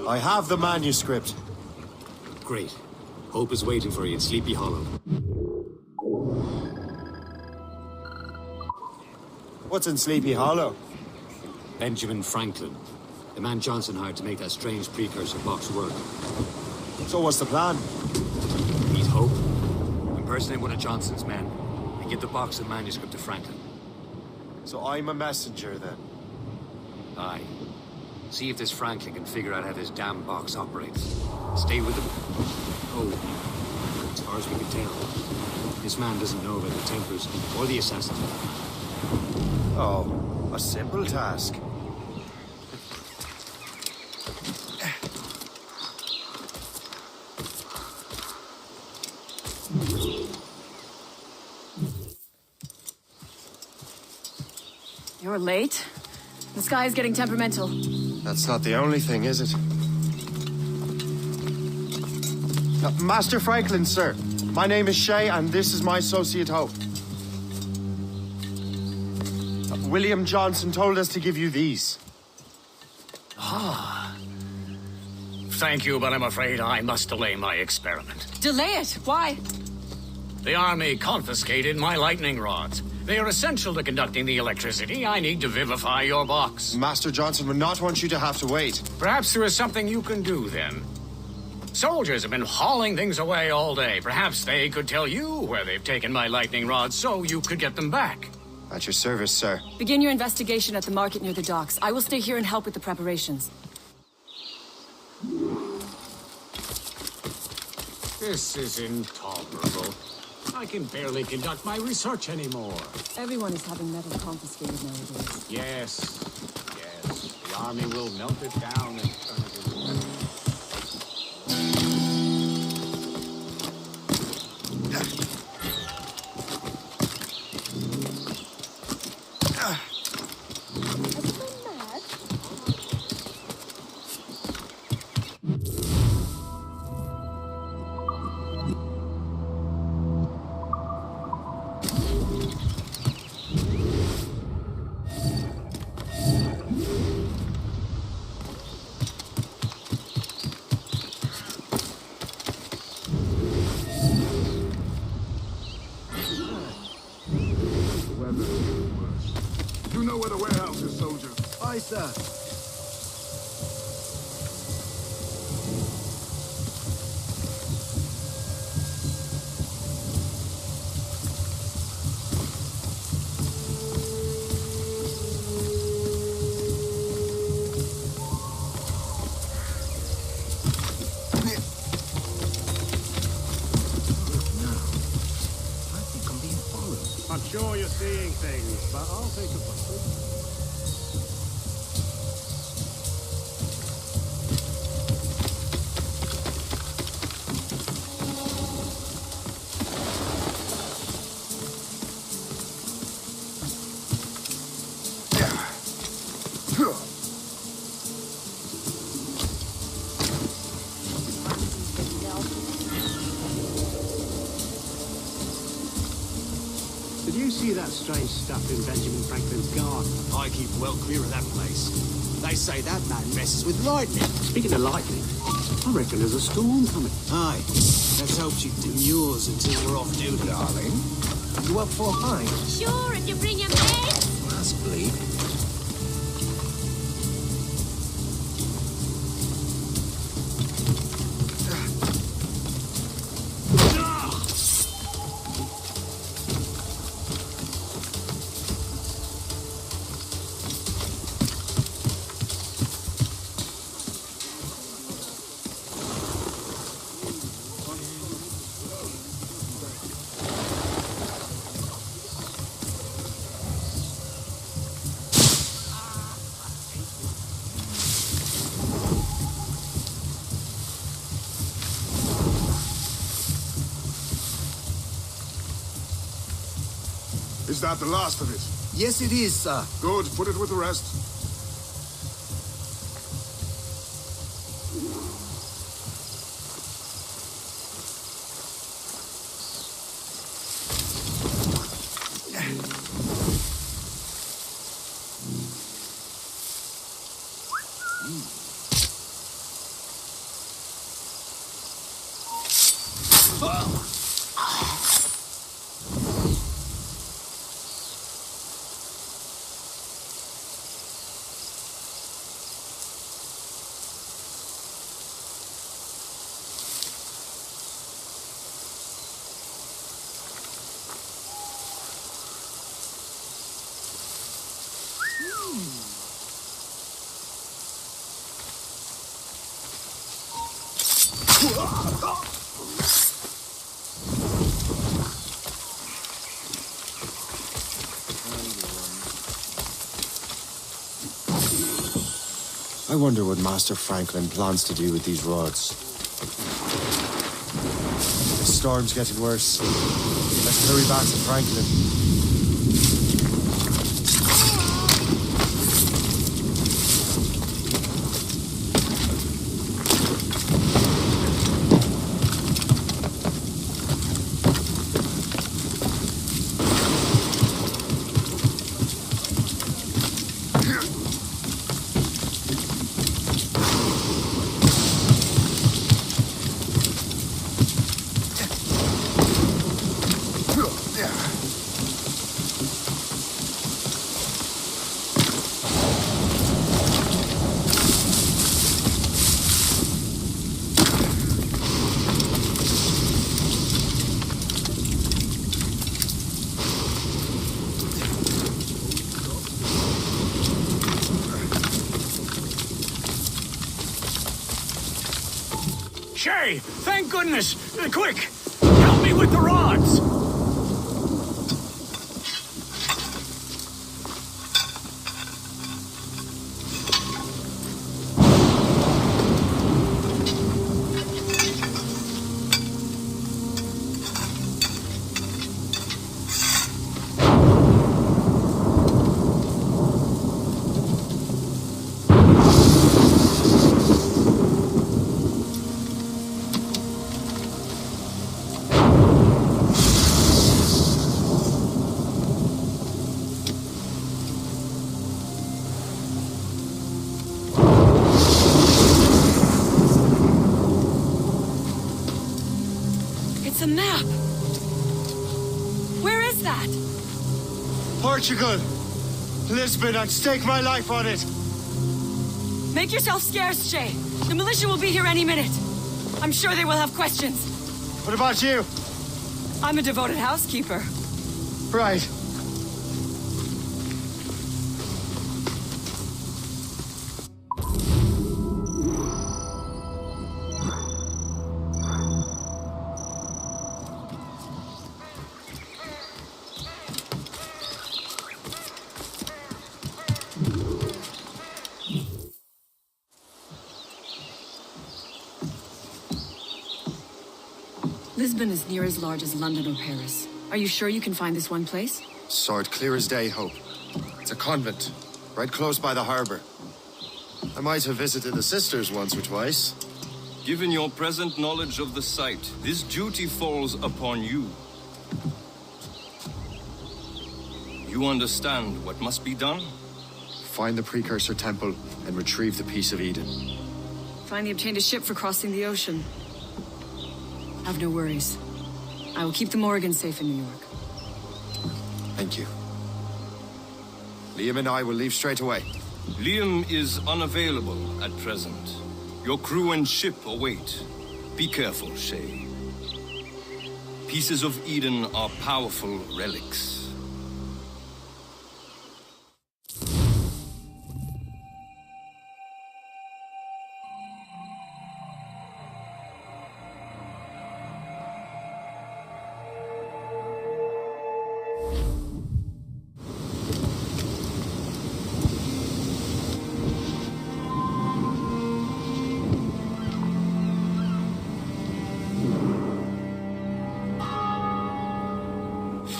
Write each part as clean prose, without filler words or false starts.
I have the manuscript. Great. Hope is waiting for you in Sleepy Hollow. What's in Sleepy Hollow? Benjamin Franklin. The man Johnson hired to make that strange precursor box work. So what's the plan? Meet Hope. Impersonate one of Johnson's men. And give the box and manuscript to Franklin. So I'm a messenger, then? Aye. See if this Franklin can figure out how this damn box operates. Stay with him. Oh, as far as we can tell, this man doesn't know about the Templars or the Assassins. Oh, a simple task. You're late. The sky is getting temperamental. That's not the only thing, is it? Master Franklin, sir. My name is Shay, and this is my associate Hope. William Johnson told us to give you these. Thank you, but I'm afraid I must delay my experiment. Delay it? Why? The army confiscated my lightning rods. They are essential to conducting the electricity I need to vivify your box. Master Johnson would not want you to have to wait. Perhaps there is something you can do, then. Soldiers have been hauling things away all day. Perhaps they could tell you where they've taken my lightning rods so you could get them back. At your service, sir. Begin your investigation at the market near the docks. I will stay here and help with the preparations. This is intolerable. I can barely conduct my research anymore. Everyone is having metal confiscated nowadays. Yes. The army will melt it down and turn it into metal. You know where the warehouse is, soldier. Aye, sir. I'm sure you're seeing things, but I'll take a look. Did you see that strange stuff in Benjamin Franklin's garden? I keep well clear of that place. They say that man messes with lightning. Speaking of lightning, I reckon there's a storm coming. Aye. Let's hope she demurs until we're off duty. Darling, you up for a pint? Sure, if you bring your mates. Possibly. Is that the last of it? Yes, it is, sir. Good, put it with the rest. I wonder what Master Franklin plans to do with these rods. The storm's getting worse. Let's hurry back to Franklin. Shay, thank goodness! Quick! Help me with the rods! It's a map! Where is that? Portugal! Lisbon, I'd stake my life on it! Make yourself scarce, Shay. The militia will be here any minute. I'm sure they will have questions. What about you? I'm a devoted housekeeper. Right. Lisbon is near as large as London or Paris. Are you sure you can find this one place? Sword clear as day, Hope. It's a convent, right close by the harbor. I might have visited the sisters once or twice. Given your present knowledge of the site, this duty falls upon you. You understand what must be done? Find the Precursor Temple and retrieve the Piece of Eden. Finally obtained a ship for crossing the ocean. Have no worries. I will keep the Morrigan safe in New York. Thank you. Liam and I will leave straight away. Liam is unavailable at present. Your crew and ship await. Be careful, Shay. Pieces of Eden are powerful relics.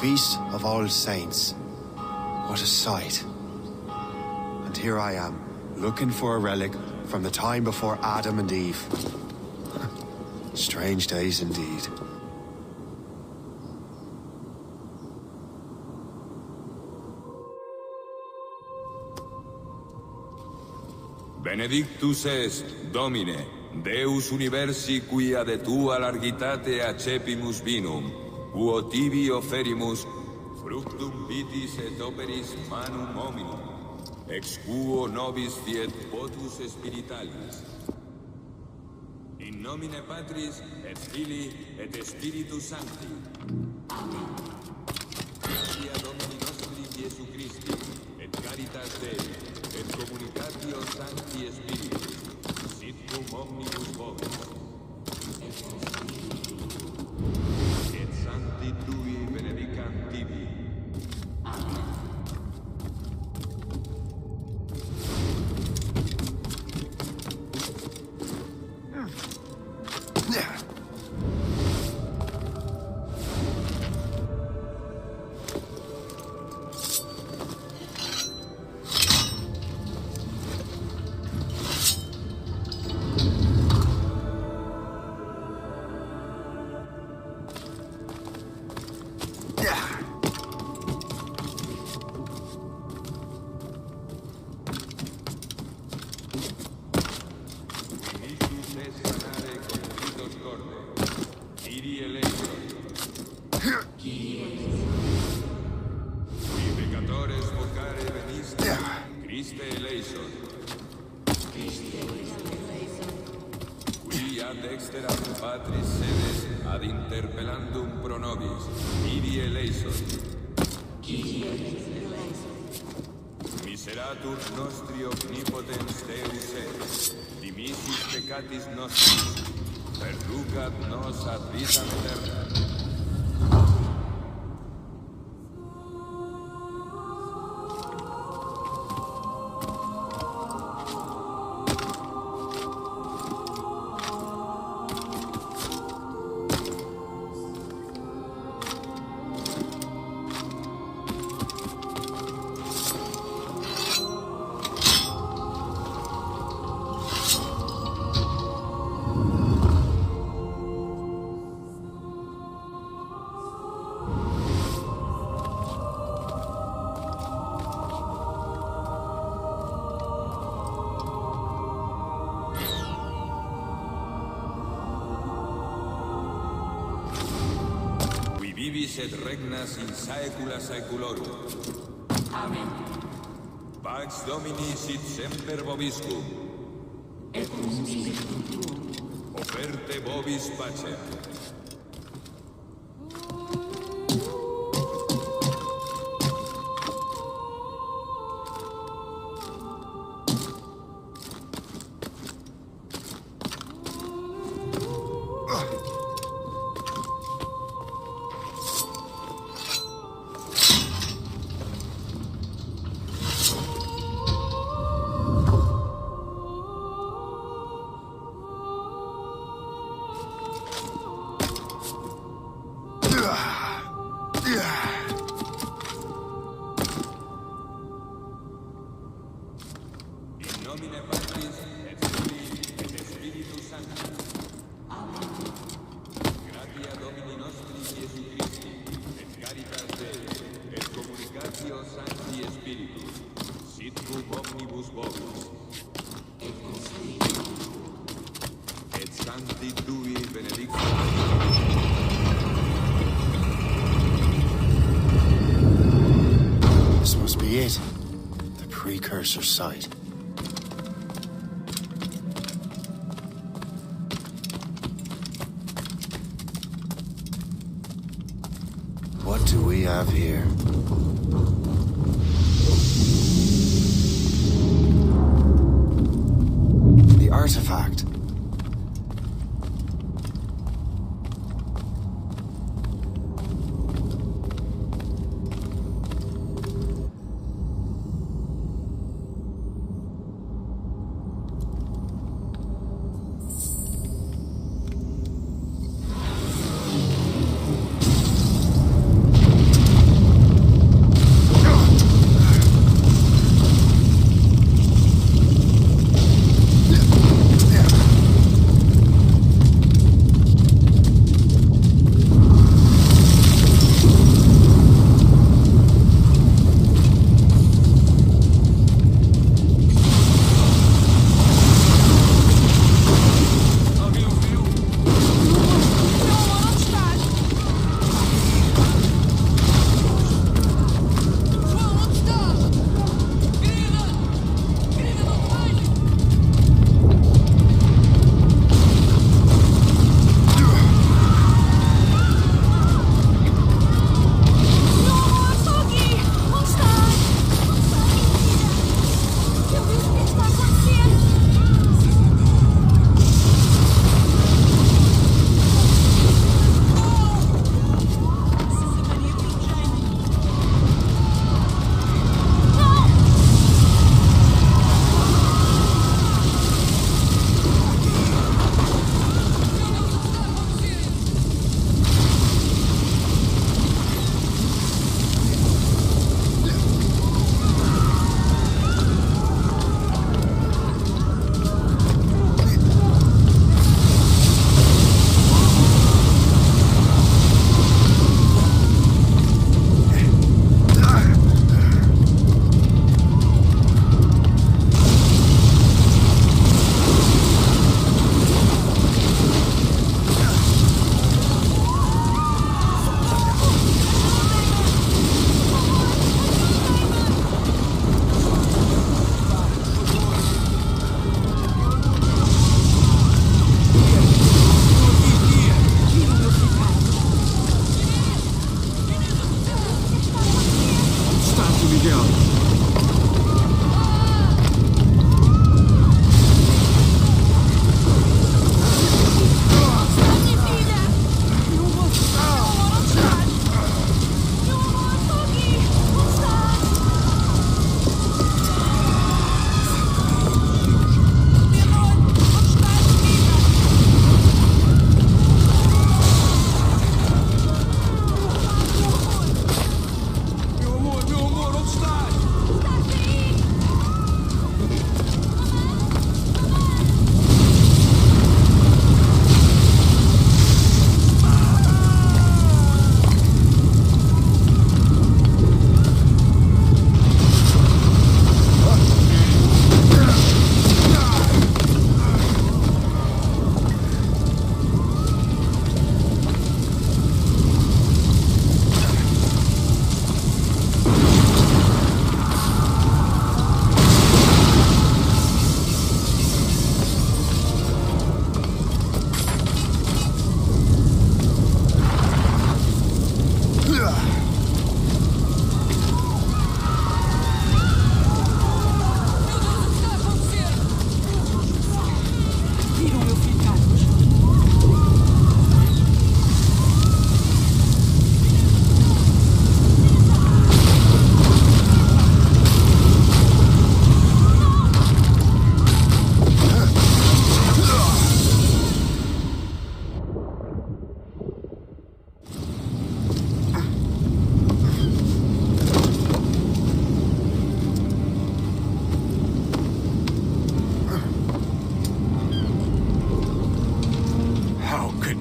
Feast of All Saints. What a sight. And here I am, looking for a relic from the time before Adam and Eve. Strange days indeed. Benedictus est, Domine, Deus universi quia de tua largitate accepimus vinum, quo tibi offerimus, fructum vitis et operis manum hominum, ex quo nobis fiet votus spiritualis. In nomine Patris, et Filii, et Spiritus Sancti. Amen. Gratia Domini nostri Iesu Christi, et caritas Dei, et communicatio Sancti Spiritus, sit cum omnibus vobis. Et Sancti Tui benedicant tibi. Amen. Patris sedes ad interpellandum pro nobis, ibi eleison. Miseratur nostri omnipotens Deus et, dimissis peccatis nostris, perducat nos ad vitam aeterna. Vivis et regnas in saecula saeculorum. Amen. Pax Domini sit semper vobiscum. Et cum spiritu tuum. Oferte vobis pacem. This must be it. The precursor site. What do we have here? The artifact. Yeah.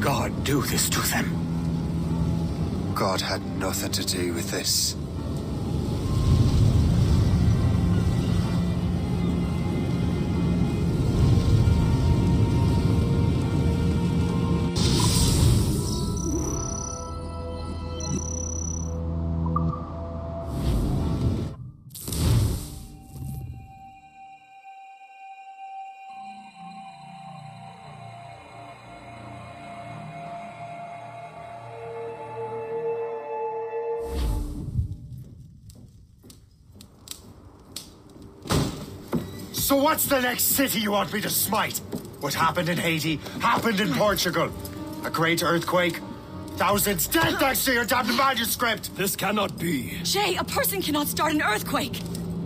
God do this to them? God had nothing to do with this. So what's the next city you want me to smite? What happened in Haiti happened in Portugal. A great earthquake. Thousands dead thanks to your damned manuscript! This cannot be. Shay, a person cannot start an earthquake!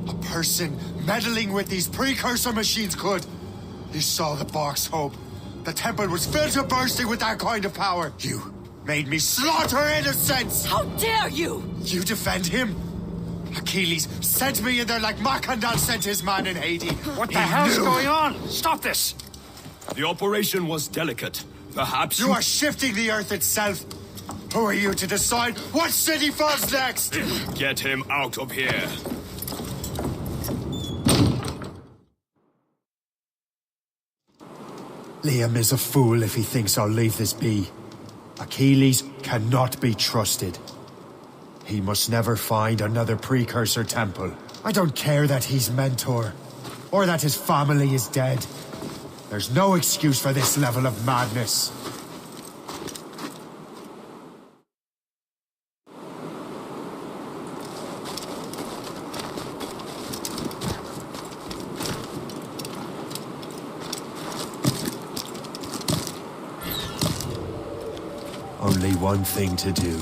A person meddling with these precursor machines could. You saw the box, Hope. The temple was filled to bursting with that kind of power. You made me slaughter innocents! How dare you! You defend him? Achilles sent me in there like Macandal sent his man in Haiti. What the hell's going on? Stop this! The operation was delicate. Perhaps You are shifting the earth itself. Who are you to decide what city falls next? Get him out of here. Liam is a fool if he thinks I'll leave this be. Achilles cannot be trusted. He must never find another precursor temple. I don't care that he's mentor, or that his family is dead. There's no excuse for this level of madness. Only one thing to do.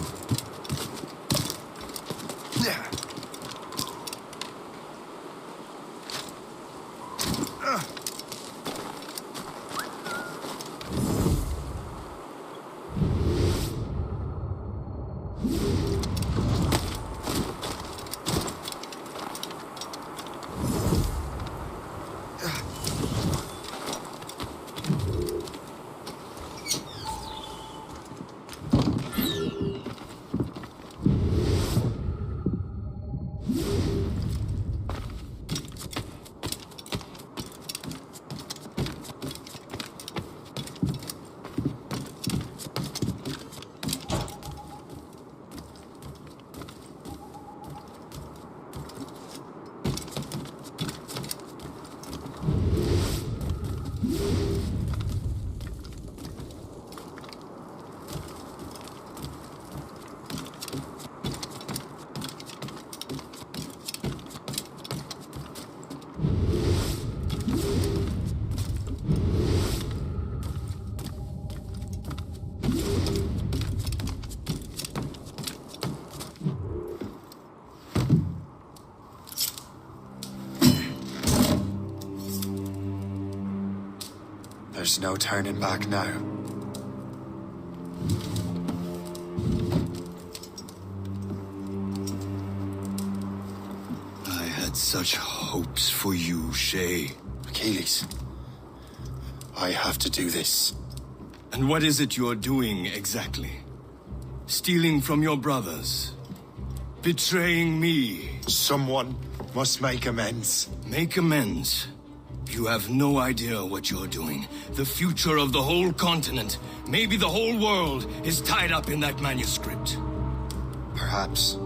There's no turning back now. I had such hopes for you, Shay. Achilles, I have to do this. And what is it you're doing exactly? Stealing from your brothers? Betraying me? Someone must make amends. Make amends? You have no idea what you're doing. The future of the whole continent, maybe the whole world, is tied up in that manuscript. Perhaps.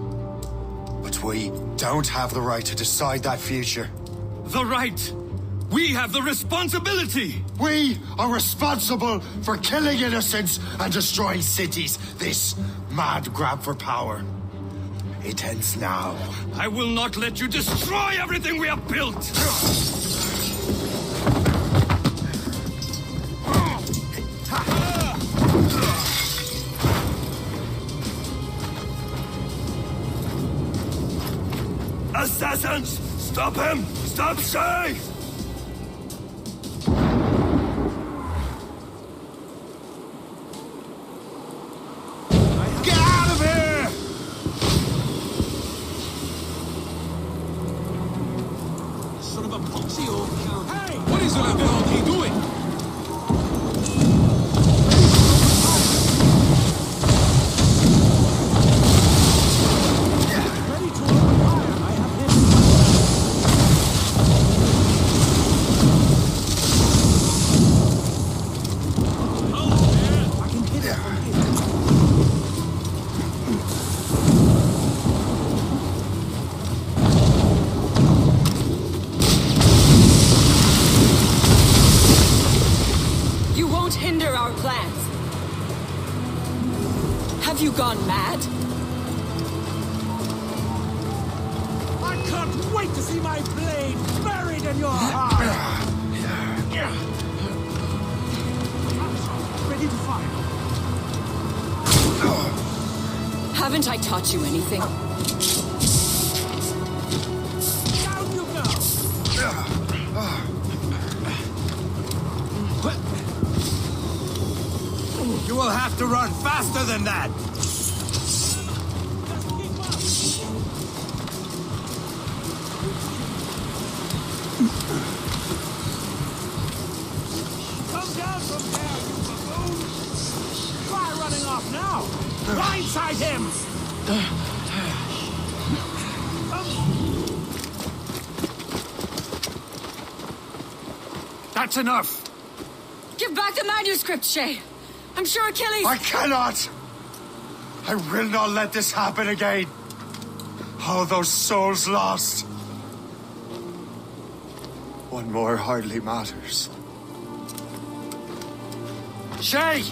But we don't have the right to decide that future. The right! We have the responsibility! We are responsible for killing innocents and destroying cities. This mad grab for power. It ends now. I will not let you destroy everything we have built! Assassins! Stop him! Stop Shay! Get out of here! Son of a poxy or Hey! What is all that he doing? Have you gone mad? I can't wait to see my blade buried in your heart! Ready to fire. Haven't I taught you anything? Down you go! You will have to run faster than that! Come down from there, you baboon! Try running off now! Blindside him! That's enough! Give back the manuscript, Shay! I'm sure Achilles... I cannot! I will not let this happen again! All those souls lost! One more hardly matters. Shay!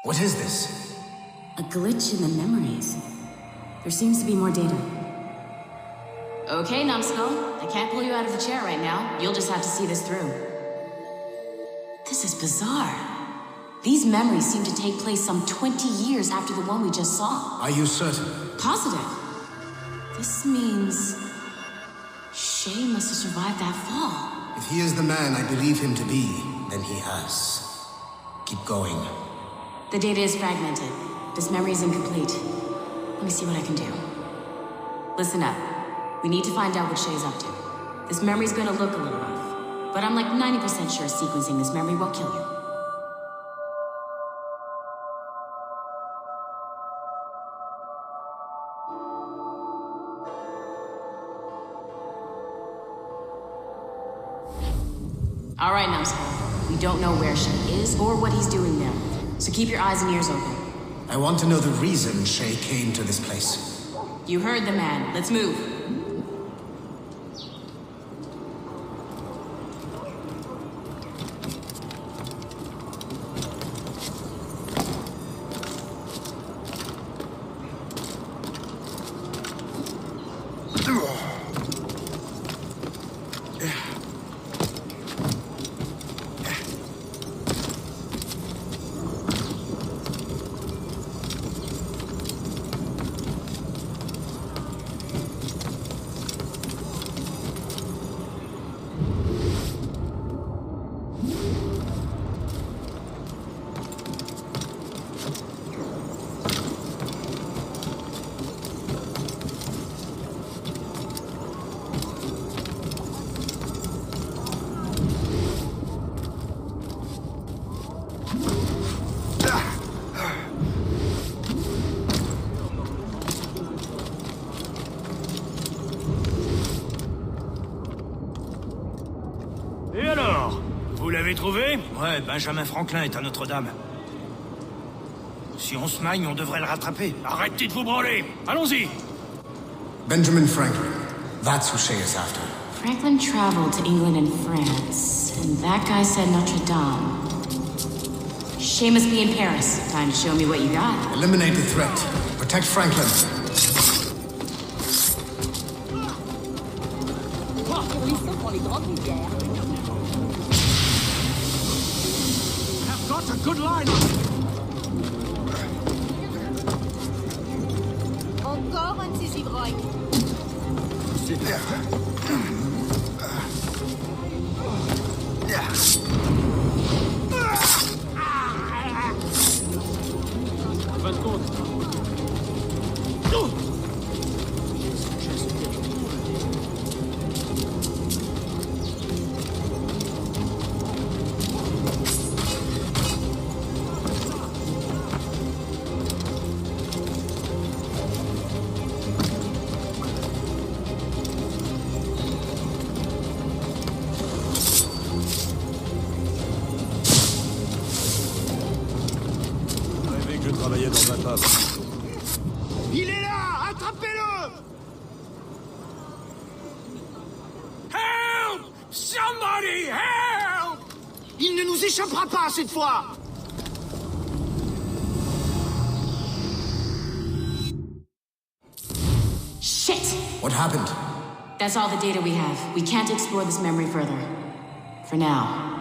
What is this? A glitch in the memories. There seems to be more data. Okay, Numbskull. I can't pull you out of the chair right now. You'll just have to see this through. This is bizarre. These memories seem to take place some 20 years after the one we just saw. Are you certain? Positive. This means... Shay must have survived that fall. If he is the man I believe him to be, then he has. Keep going. The data is fragmented. This memory is incomplete. Let me see what I can do. Listen up. We need to find out what Shay's up to. This memory's gonna look a little rough, but I'm like 90% sure sequencing this memory won't kill you. All right, Numbskull. We don't know where Shay is or what he's doing there, so keep your eyes and ears open. I want to know the reason Shay came to this place. You heard the man. Let's move. Et alors? Vous l'avez trouvé? Ouais, Benjamin Franklin est à Notre-Dame. Si on se magne, on devrait le rattraper. Arrêtez de vous branler! Allons-y! Benjamin Franklin. That's who Shay is after. Franklin traveled to England and France, and that guy said Notre Dame. Shay must be in Paris. Time to show me what you got. Eliminate the threat. Protect Franklin. I've got a good line on it. Encore un de ces ivrognes. noyer dans un tas. Il est là! Attrapez-le! Help! Somebody help! Il ne nous échappera pas cette fois! Shit! What happened? That's all the data we have. We can't explore this memory further. For now.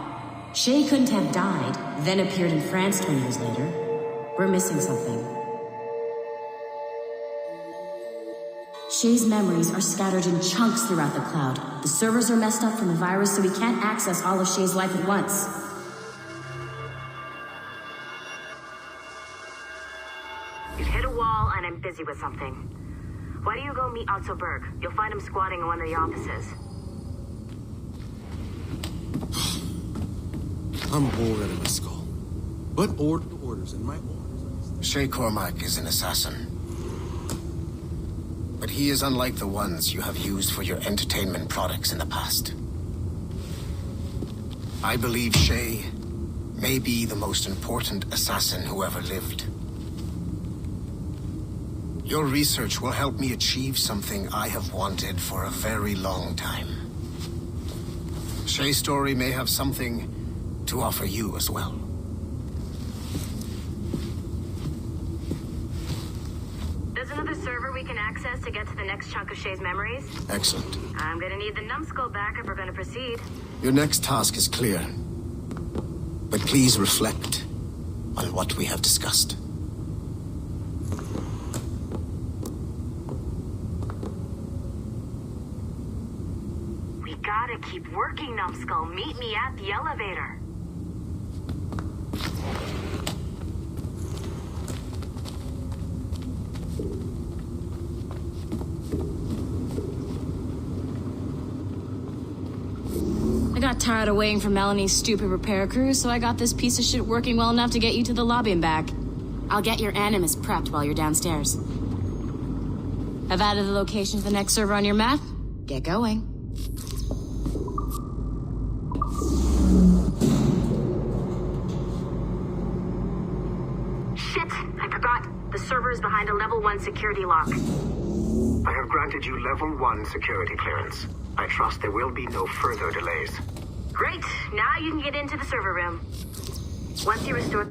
Shay couldn't have died, then appeared in France 20 years later. We're missing something. Shay's memories are scattered in chunks throughout the cloud. The servers are messed up from the virus, so we can't access all of Shay's life at once. You've hit a wall, and I'm busy with something. Why don't you go meet Otto Berg? You'll find him squatting in one of the offices. I'm bored out of my skull. What orders in my orders? Shay Cormac is an assassin. But he is unlike the ones you have used for your entertainment products in the past. I believe Shay may be the most important assassin who ever lived. Your research will help me achieve something I have wanted for a very long time. Shay's story may have something to offer you as well. There's another server we can access to get to the next chunk of Shay's memories. Excellent. I'm gonna need the numbskull back if we're gonna proceed. Your next task is clear. But please reflect on what we have discussed. We gotta keep working, numbskull. Meet me at the elevator. I got tired of waiting for Melanie's stupid repair crew, so I got this piece of shit working well enough to get you to the lobby and back. I'll get your Animus prepped while you're downstairs. I've added the location to the next server on your map. Get going. Shit! I forgot. The server is behind a level 1 security lock. I have granted you level 1 security clearance. I trust there will be no further delays. Great! Now you can get into the server room. Once you restore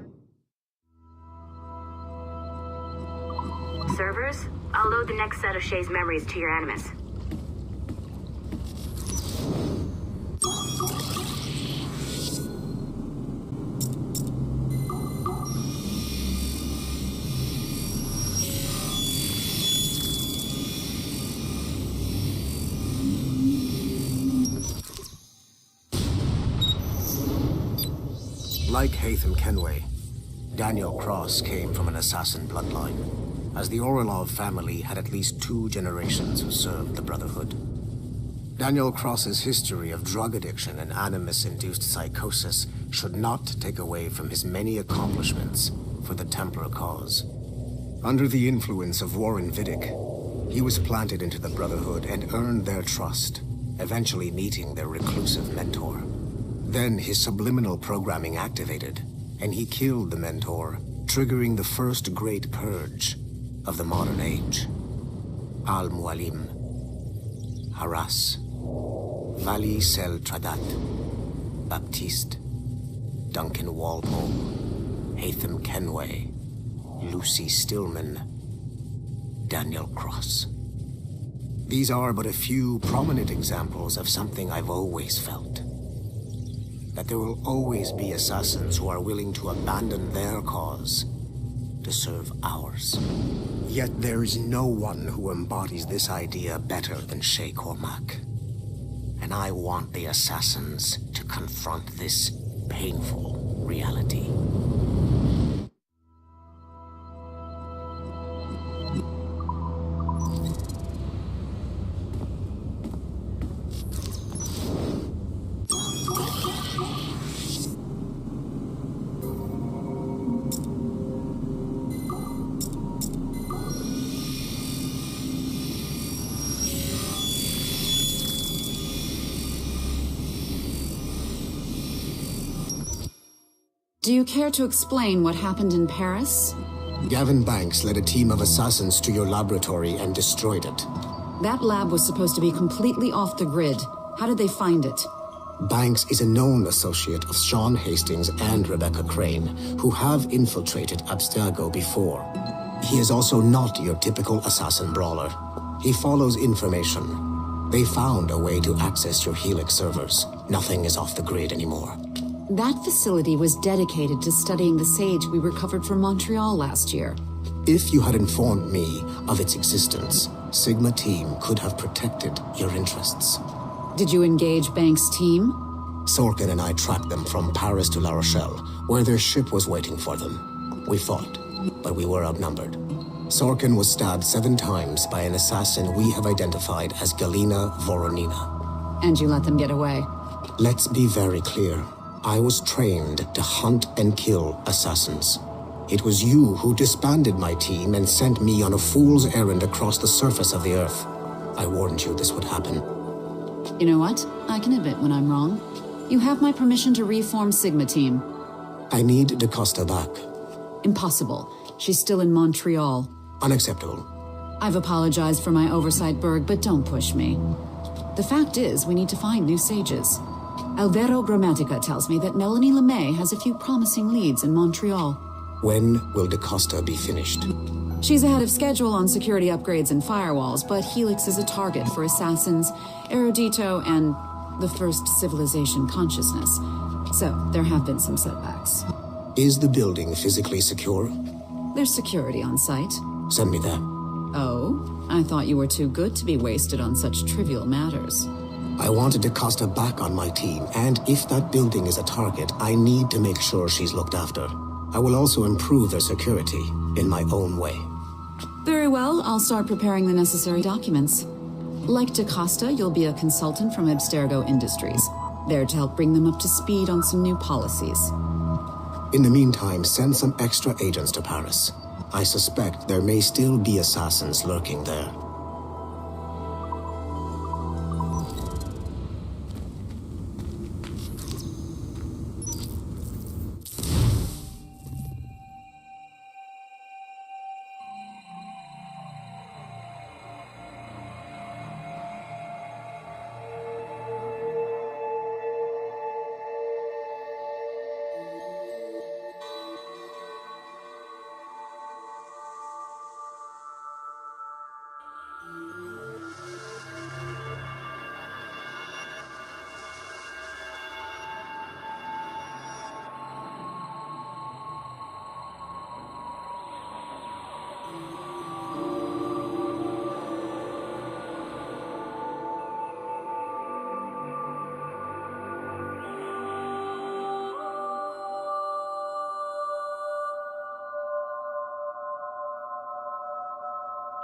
servers, I'll load the next set of Shay's memories to your Animus. Like Haytham Kenway, Daniel Cross came from an assassin bloodline, as the Orlov family had at least 2 generations who served the Brotherhood. Daniel Cross's history of drug addiction and Animus-induced psychosis should not take away from his many accomplishments for the Templar cause. Under the influence of Warren Vidic, he was planted into the Brotherhood and earned their trust, eventually meeting their reclusive mentor. Then his subliminal programming activated, and he killed the mentor, triggering the first great purge of the modern age. Al-Mualim, Haras, Vali Sel Tradat, Baptiste, Duncan Walpole, Haytham Kenway, Lucy Stillman, Daniel Cross. These are but a few prominent examples of something I've always felt. That there will always be assassins who are willing to abandon their cause to serve ours. Yet there is no one who embodies this idea better than Shay Cormac. And I want the assassins to confront this painful reality. Do you care to explain what happened in Paris? Gavin Banks led a team of assassins to your laboratory and destroyed it. That lab was supposed to be completely off the grid. How did they find it? Banks is a known associate of Sean Hastings and Rebecca Crane, who have infiltrated Abstergo before. He is also not your typical assassin brawler. He follows information. They found a way to access your Helix servers. Nothing is off the grid anymore. That facility was dedicated to studying the sage we recovered from Montreal last year. If you had informed me of its existence, Sigma Team could have protected your interests. Did you engage Banks' team? Sorkin and I tracked them from Paris to La Rochelle, where their ship was waiting for them. We fought, but we were outnumbered. Sorkin was stabbed 7 times by an assassin we have identified as Galina Voronina. And you let them get away? Let's be very clear. I was trained to hunt and kill assassins. It was you who disbanded my team and sent me on a fool's errand across the surface of the Earth. I warned you this would happen. You know what? I can admit when I'm wrong. You have my permission to reform Sigma Team. I need DaCosta back. Impossible. She's still in Montreal. Unacceptable. I've apologized for my oversight, Berg, but don't push me. The fact is, we need to find new sages. Alvaro Grammatica tells me that Melanie LeMay has a few promising leads in Montreal. When will DaCosta be finished? She's ahead of schedule on security upgrades and firewalls, but Helix is a target for assassins, Erudito, and the First Civilization consciousness. So, there have been some setbacks. Is the building physically secure? There's security on site. Send me there. Oh? I thought you were too good to be wasted on such trivial matters. I wanted DaCosta back on my team, and if that building is a target, I need to make sure she's looked after. I will also improve their security in my own way. Very well, I'll start preparing the necessary documents. Like DaCosta, you'll be a consultant from Abstergo Industries, there to help bring them up to speed on some new policies. In the meantime, send some extra agents to Paris. I suspect there may still be assassins lurking there.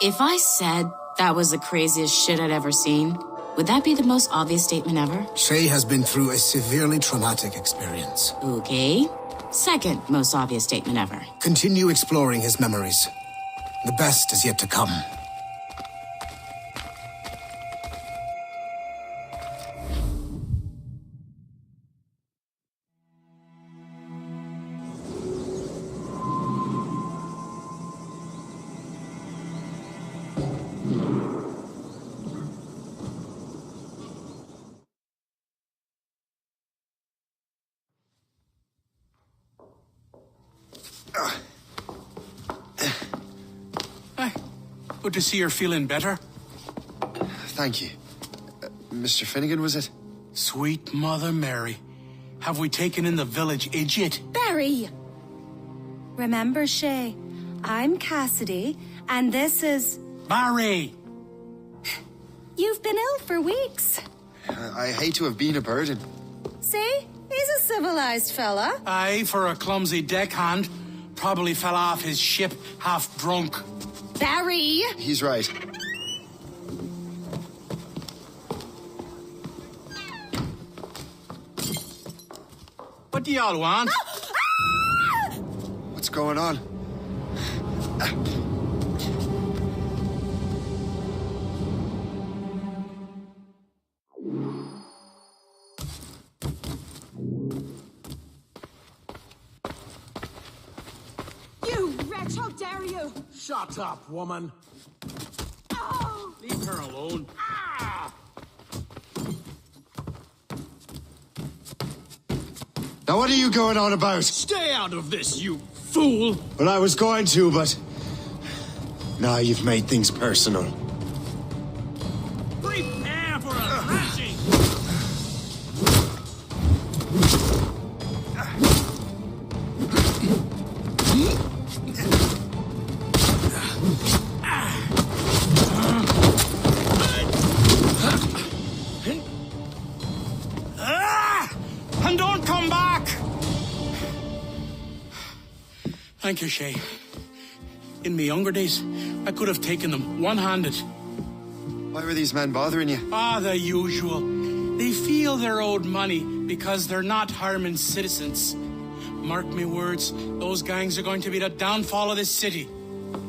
If I said that was the craziest shit I'd ever seen, would that be the most obvious statement ever? Shay has been through a severely traumatic experience. Okay. Second most obvious statement ever. Continue exploring his memories. The best is yet to come. Good to see you're feeling better. Thank you. Mr. Finnegan, was it? Sweet Mother Mary. Have we taken in the village idiot? Barry! Remember, Shay, I'm Cassidy, and this is... Barry! You've been ill for weeks. I hate to have been a burden. See? He's a civilized fella. Aye, for a clumsy deckhand. Probably fell off his ship half drunk. Barry! He's right. What do y'all want? What's going on? You wretch! How dare Shut up, woman. Leave her alone. Now what are you going on about? Stay out of this, you fool! Well, I was going to, but... now you've made things personal. Prepare for a thrashing! And don't come back! Thank you, Shay. In my younger days, I could have taken them one-handed. Why were these men bothering you? The usual. They feel they're owed money because they're not harming citizens. Mark me words, those gangs are going to be the downfall of this city.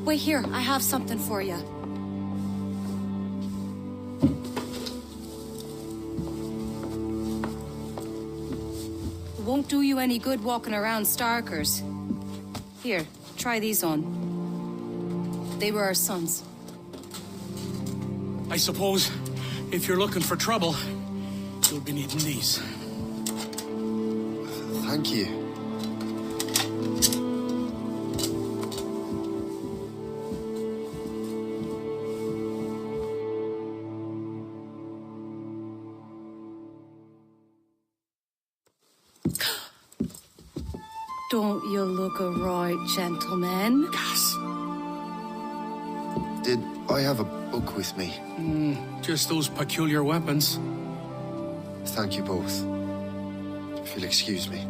Wait here, I have something for you. It won't do you any good walking around Starkers. Here, try these on. They were our sons. I suppose, if you're looking for trouble, you'll be needing these. Thank you. Don't you look a right gentleman? Gas. Did I have a book with me? Just those peculiar weapons. Thank you both. If you'll excuse me.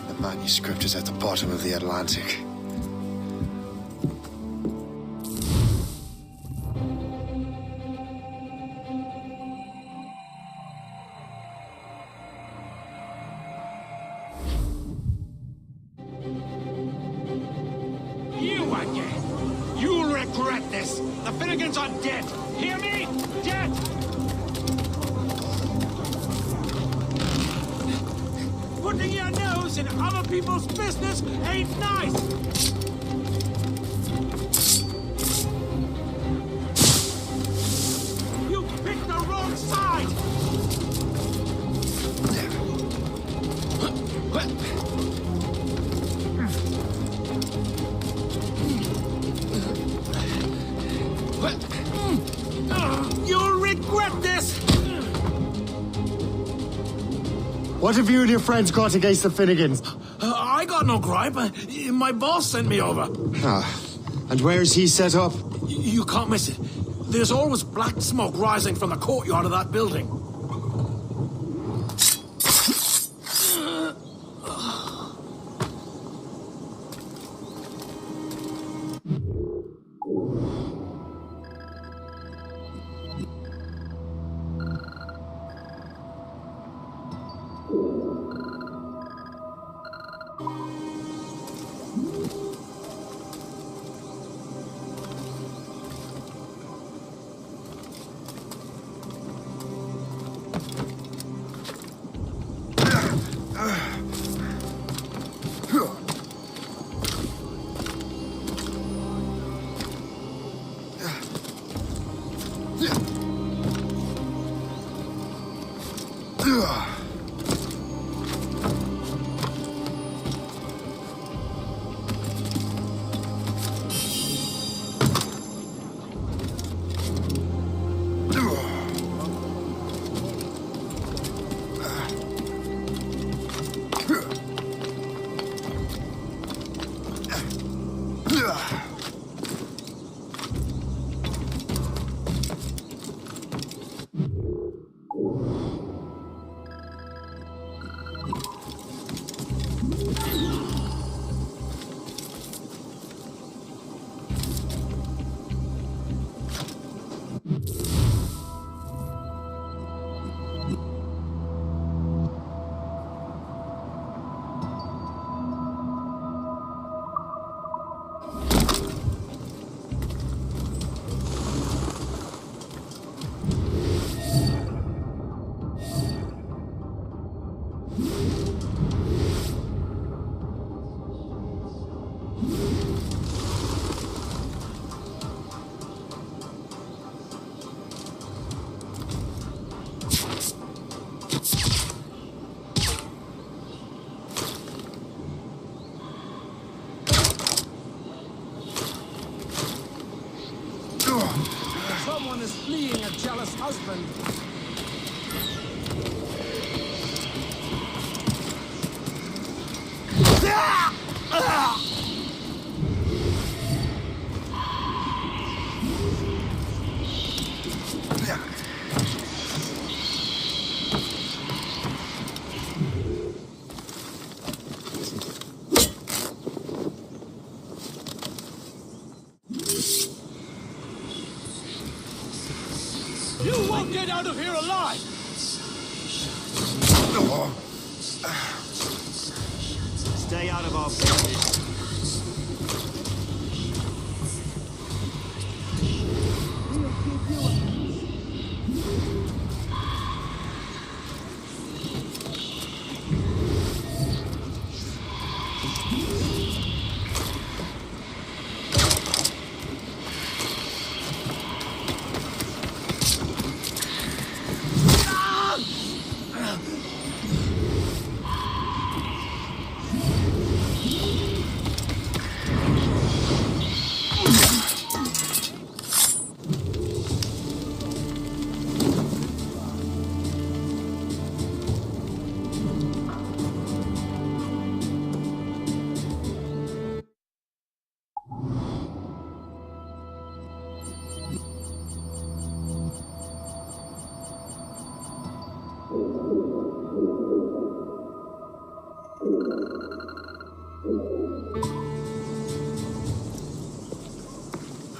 The manuscript is at the bottom of the Atlantic. You again! You'll regret this! The Finnegans are dead! Hear me? Dead! Putting your nose in other people's business ain't nice! You picked the wrong side! You'll regret this! What have you and your friends got against the Finnegans? I got no gripe. My boss sent me over. And where's he set up? You can't miss it. There's always black smoke rising from the courtyard of that building. fleeing a jealous husband. You won't get out of here alive! Stay out of our business.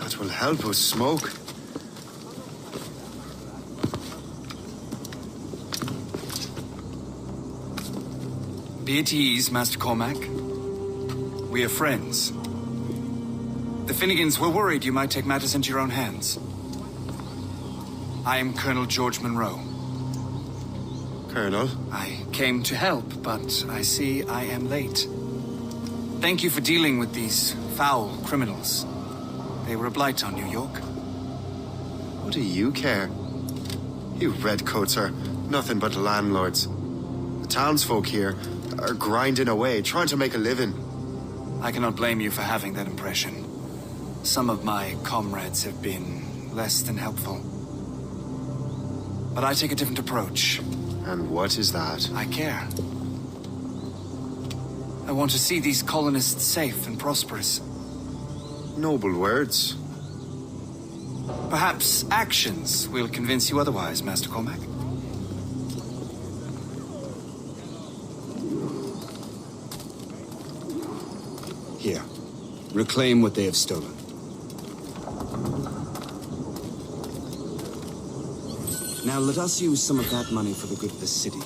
That will help us smoke. Be at ease, Master Cormac. We are friends. The Finnegans were worried you might take matters into your own hands. I am Colonel George Monroe. Colonel? I came to help, but I see I am late. Thank you for dealing with these foul criminals. They were a blight on New York. What do you care? You redcoats are nothing but landlords. The townsfolk here are grinding away, trying to make a living. I cannot blame you for having that impression. Some of my comrades have been less than helpful. But I take a different approach. And what is that? I care. I want to see these colonists safe and prosperous. Noble words. Perhaps actions will convince you otherwise, Master Cormac. Here. Reclaim what they have stolen. Now let us use some of that money for the good of the city.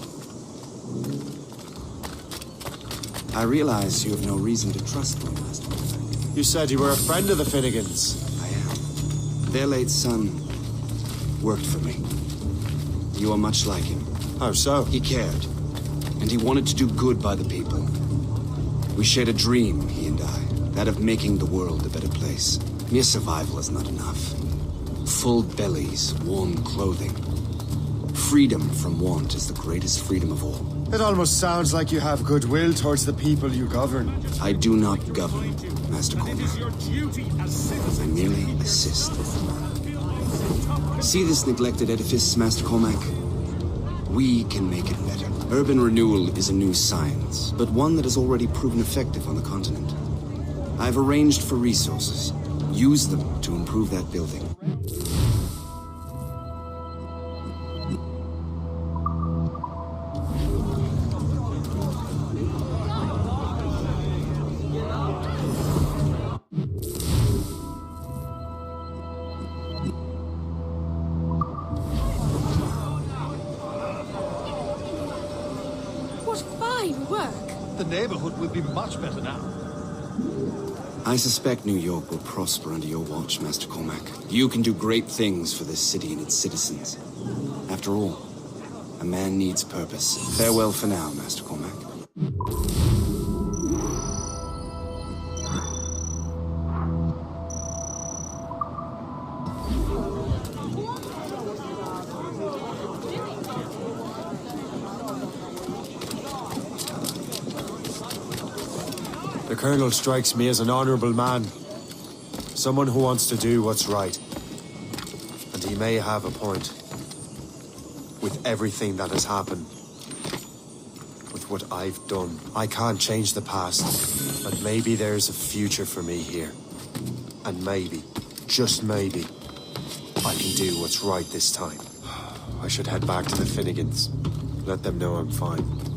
I realize you have no reason to trust me, Master Cormac. You said you were a friend of the Finnegans. I am. Their late son worked for me. You are much like him. How so? He cared, and he wanted to do good by the people. We shared a dream, he and I, that of making the world a better place. Mere survival is not enough. Full bellies, warm clothing. Freedom from want is the greatest freedom of all. It almost sounds like you have goodwill towards the people you govern. I do not govern, Master Cormac. I merely assist. See this neglected edifice, Master Cormac? We can make it better. Urban renewal is a new science, but one that has already proven effective on the continent. I've arranged for resources. Use them to improve that building. The neighborhood will be much better now. I suspect New York will prosper under your watch, Master Cormac. You can do great things for this city and its citizens. After all, a man needs purpose. Farewell for now, Master Cormac. The Colonel strikes me as an honorable man. Someone who wants to do what's right. And he may have a point. With everything that has happened, with what I've done, I can't change the past. But maybe there's a future for me here. And maybe, just maybe, I can do what's right this time. I should head back to the Finnegans. Let them know I'm fine.